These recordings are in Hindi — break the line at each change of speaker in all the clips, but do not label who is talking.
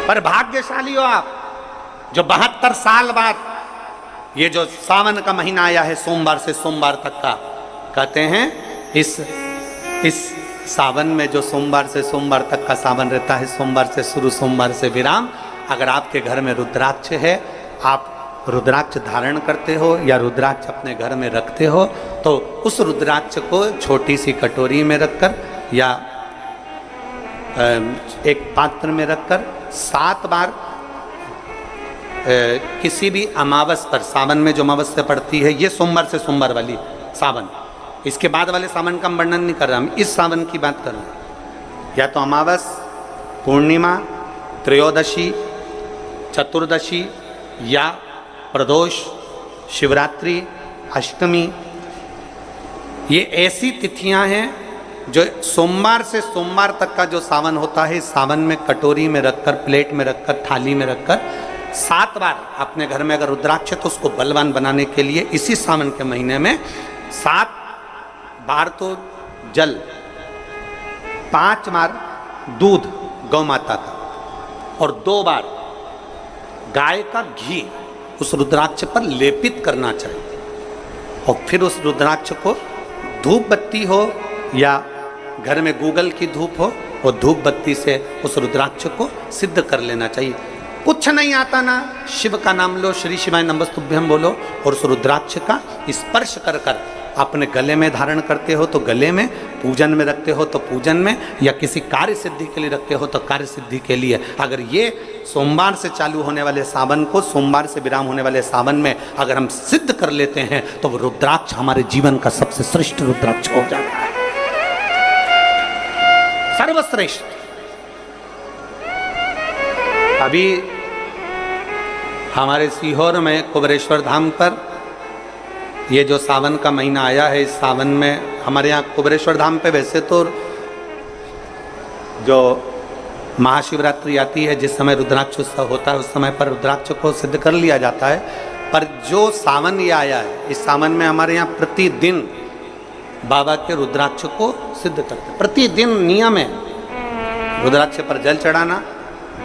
पर भाग्यशाली हो आप जो 72 साल बाद ये जो सावन का महीना आया है, सोमवार से सोमवार तक का, कहते हैं इस सावन में जो सोमवार से सोमवार तक का सावन रहता है, सोमवार से शुरू सोमवार से विराम, अगर आपके घर में रुद्राक्ष है, आप रुद्राक्ष धारण करते हो या रुद्राक्ष अपने घर में रखते हो, तो उस रुद्राक्ष को छोटी सी कटोरी में रखकर या एक पात्र में रखकर 7 बार किसी भी अमावस पर, सावन में जो अमावस्या पड़ती है, ये सोमवार से सोमवार वाली सावन, इसके बाद वाले सावन का हम वर्णन नहीं कर रहा, हम इस सावन की बात कर रहे हैं। या तो अमावस, पूर्णिमा, त्रयोदशी, चतुर्दशी या प्रदोष, शिवरात्रि, अष्टमी, ये ऐसी तिथियां हैं जो सोमवार से सोमवार तक का जो सावन होता है, सावन में कटोरी में रखकर, प्लेट में रखकर, थाली में रखकर 7 बार अपने घर में अगर रुद्राक्ष है तो उसको बलवान बनाने के लिए इसी सावन के महीने में 7 बार तो जल, 5 बार दूध गौ माता का और 2 बार गाय का घी उस रुद्राक्ष पर लेपित करना चाहिए। और फिर उस रुद्राक्ष को धूप बत्ती हो या घर में गूगल की धूप हो, वो धूप बत्ती से उस रुद्राक्ष को सिद्ध कर लेना चाहिए। कुछ नहीं आता ना, शिव का नाम लो, श्री शिवाय नमस्तुभ्यं बोलो और उस रुद्राक्ष का स्पर्श कर कर अपने गले में धारण करते हो तो गले में, पूजन में रखते हो तो पूजन में, या किसी कार्य सिद्धि के लिए रखते हो तो कार्य सिद्धि के लिए। अगर ये सोमवार से चालू होने वाले सावन को सोमवार से विराम होने वाले सावन में अगर हम सिद्ध कर लेते हैं तो वो रुद्राक्ष हमारे जीवन का सबसे श्रेष्ठ रुद्राक्ष हो जाता है, सर्वश्रेष्ठ। अभी हमारे सीहोर में कुबेरेश्वर धाम पर ये जो सावन का महीना आया है, इस सावन में हमारे यहाँ कुबेरेश्वर धाम पे वैसे तो जो महाशिवरात्रि आती है, जिस समय रुद्राक्ष उत्सव होता है, उस समय पर रुद्राक्ष को सिद्ध कर लिया जाता है। पर जो सावन ये आया है, इस सावन में हमारे यहाँ प्रतिदिन बाबा के रुद्राक्ष को सिद्ध करते हैं। प्रतिदिन नियम है रुद्राक्ष पर जल चढ़ाना,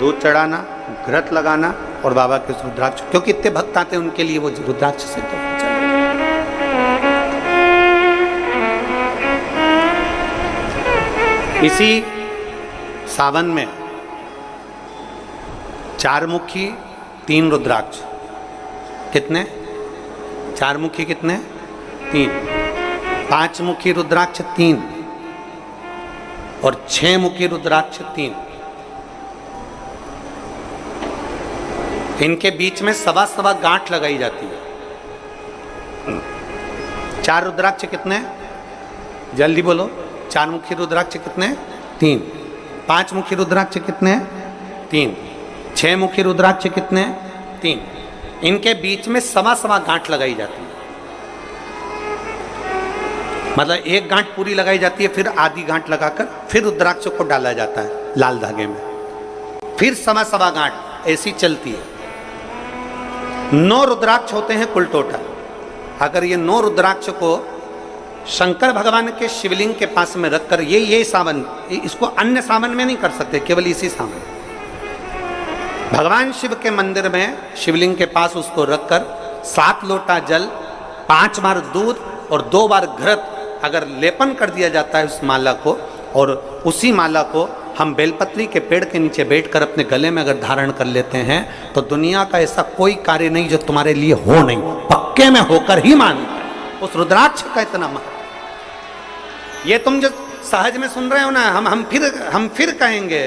दूध चढ़ाना, घृत लगाना और बाबा के रुद्राक्ष, क्योंकि इतने भक्त आते हैं उनके लिए वो रुद्राक्ष सिद्ध होता है। इसी सावन में 4 मुखी 3 रुद्राक्ष, कितने? 4 मुखी कितने? 3। 5 मुखी रुद्राक्ष 3 और 6 मुखी रुद्राक्ष 3। इनके बीच में सवा गांठ लगाई जाती है। 4 रुद्राक्ष कितने? जल्दी बोलो। 4 मुखी रुद्राक्ष कितने? 3। 5 मुखी रुद्राक्ष कितने? 3। 6 मुखी रुद्राक्ष कितने? 3। इनके बीच में सवा गांठ लगाई जाती है। मतलब एक गांठ पूरी लगाई जाती है, फिर आधी गांठ लगाकर फिर रुद्राक्ष को डाला जाता है लाल धागे में, फिर सवा गांठ ऐसी चलती है। 9 रुद्राक्ष होते हैं कुल टोटल। अगर ये 9 रुद्राक्ष को शंकर भगवान के शिवलिंग के पास में रखकर, ये सावन, इसको अन्य सावन में नहीं कर सकते, केवल इसी सावन भगवान शिव के मंदिर में शिवलिंग के पास उसको रखकर 7 लोटा जल, 5 बार दूध और 2 बार घृत अगर लेपन कर दिया जाता है उस माला को, और उसी माला को हम बेलपत्री के पेड़ के नीचे बैठकर अपने गले में अगर धारण कर लेते हैं तो दुनिया का ऐसा कोई कार्य नहीं जो तुम्हारे लिए हो नहीं, पक्के में होकर ही मान। उस रुद्राक्ष का इतना महत्व, ये तुम जो सहज में सुन रहे हो ना, हम फिर कहेंगे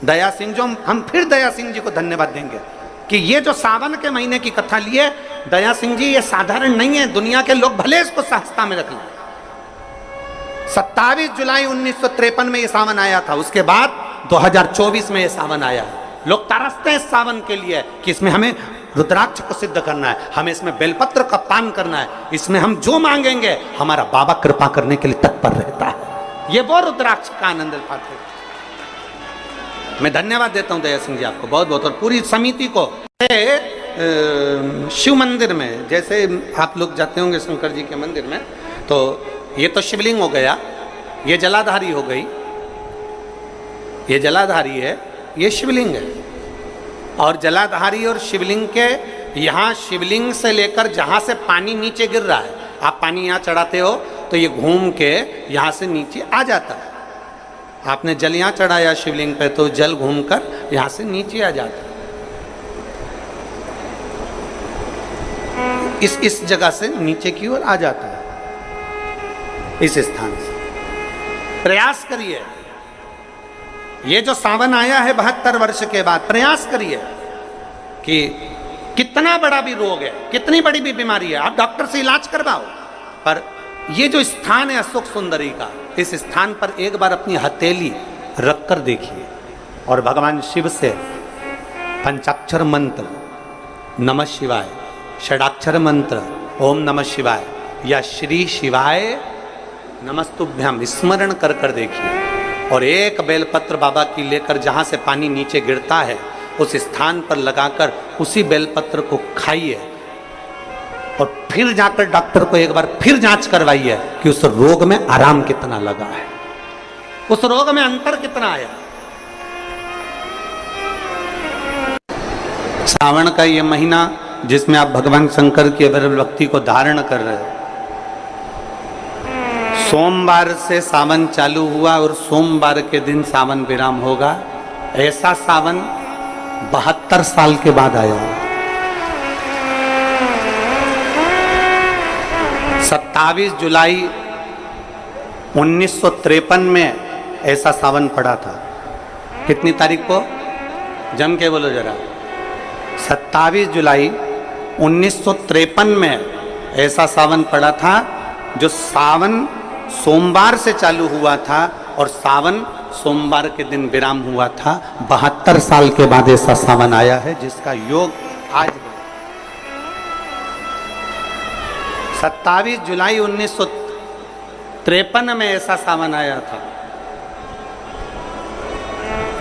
दया सिंह, जो हम फिर दया सिंह जी को धन्यवाद देंगे कि ये जो सावन के महीने की कथा लिए दया सिंह जी, ये साधारण नहीं है। दुनिया के लोग भले इसको सहजता में रख लें। 27 जुलाई 1953 में ये सावन आया था, उसके बाद 2024 में ये सावन आया। लोग तरसते हैं इस सावन के लिए कि इसमें हमें रुद्राक्ष को सिद्ध करना है, हमें इसमें बेलपत्र का पान करना है, इसमें हम जो मांगेंगे हमारा बाबा कृपा करने के लिए तत्पर रहता है। ये वो रुद्राक्ष का आनंद पाते हैं। मैं धन्यवाद देता हूं दया सिंह जी आपको बहुत बहुत, और पूरी समिति को। शिव मंदिर में जैसे आप लोग जाते होंगे शंकर जी के मंदिर में, तो ये तो शिवलिंग हो गया, ये जलाधारी हो गई, ये जलाधारी है, ये शिवलिंग है। और जलाधारी और शिवलिंग के यहाँ शिवलिंग से लेकर जहाँ से पानी नीचे गिर रहा है, आप पानी यहाँ चढ़ाते हो तो ये घूम के यहाँ से नीचे आ जाता है। आपने जल यहाँ चढ़ाया शिवलिंग पे तो जल घूमकर यहाँ से नीचे आ जाता है। इस जगह से नीचे की ओर आ जाता है, इस स्थान से। प्रयास करिए, ये जो सावन आया है 72 वर्ष के बाद, प्रयास करिए कि कितना बड़ा भी रोग है, कितनी बड़ी भी बीमारी है, आप डॉक्टर से इलाज करवाओ, पर ये जो स्थान है अशोक सुंदरी का, इस स्थान पर एक बार अपनी हथेली रख कर देखिए और भगवान शिव से पंचाक्षर मंत्र नमः शिवाय, षडाक्षर मंत्र ओम नमः शिवाय या श्री शिवाय नमस्तुभ्यम स्मरण कर कर देखिए। और एक बेलपत्र बाबा की लेकर जहाँ से पानी नीचे गिरता है उस स्थान पर लगाकर उसी बेलपत्र को खाइए और फिर जाकर डॉक्टर को एक बार फिर जांच करवाइए कि उस रोग में आराम कितना लगा है, उस रोग में अंतर कितना आया। सावन का ये महीना जिसमें आप भगवान शंकर की अविरल भक्ति को धारण कर रहे हो, सोमवार से सावन चालू हुआ और सोमवार के दिन सावन विराम होगा। ऐसा सावन 72 साल के बाद आया। 27 जुलाई 1953 में ऐसा सावन पड़ा था। कितनी तारीख को? जम के बोलो जरा। 27 जुलाई 1953 में ऐसा सावन पड़ा था, जो सावन सोमवार से चालू हुआ था और सावन सोमवार के दिन विराम हुआ था। 72 साल के बाद ऐसा सावन आया है जिसका योग आज 27 जुलाई 1953 में ऐसा सावन आया था।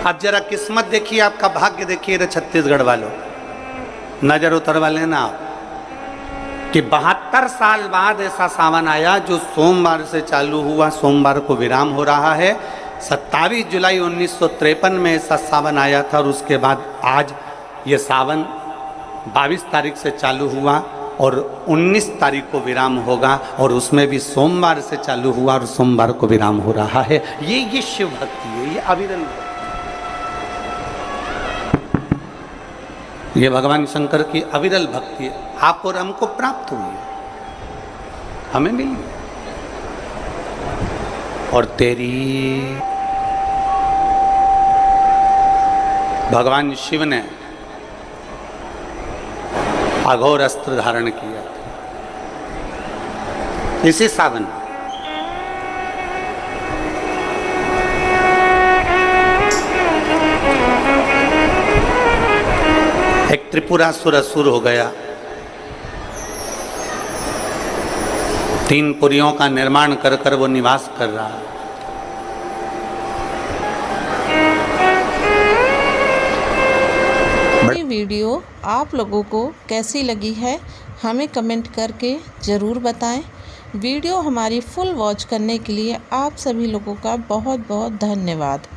अब जरा किस्मत देखिए, आपका भाग्य देखिए रे छत्तीसगढ़ वालों, नजर उतरवा लेना आप कि 72 साल बाद ऐसा सावन आया जो सोमवार से चालू हुआ, सोमवार को विराम हो रहा है। 27 जुलाई 1953 में ऐसा सावन आया था और उसके बाद आज ये सावन 22 तारीख से चालू हुआ और 19 तारीख को विराम होगा और उसमें भी सोमवार से चालू हुआ और सोमवार को विराम हो रहा है। ये शिव भक्ति है, ये अविरल भक्ति, ये भगवान शंकर की अविरल भक्ति है। आप और हमको प्राप्त हुई है, हमें मिली और तेरी भगवान शिव ने अघोर अस्त्र धारण किया इसी सावन। एक त्रिपुरासुर असुर हो गया, 3 पुरियों का निर्माण कर कर वो निवास कर रहा है।
ये वीडियो आप लोगों को कैसी लगी है हमें कमेंट करके ज़रूर बताएं। वीडियो हमारी फुल वॉच करने के लिए आप सभी लोगों का बहुत बहुत धन्यवाद।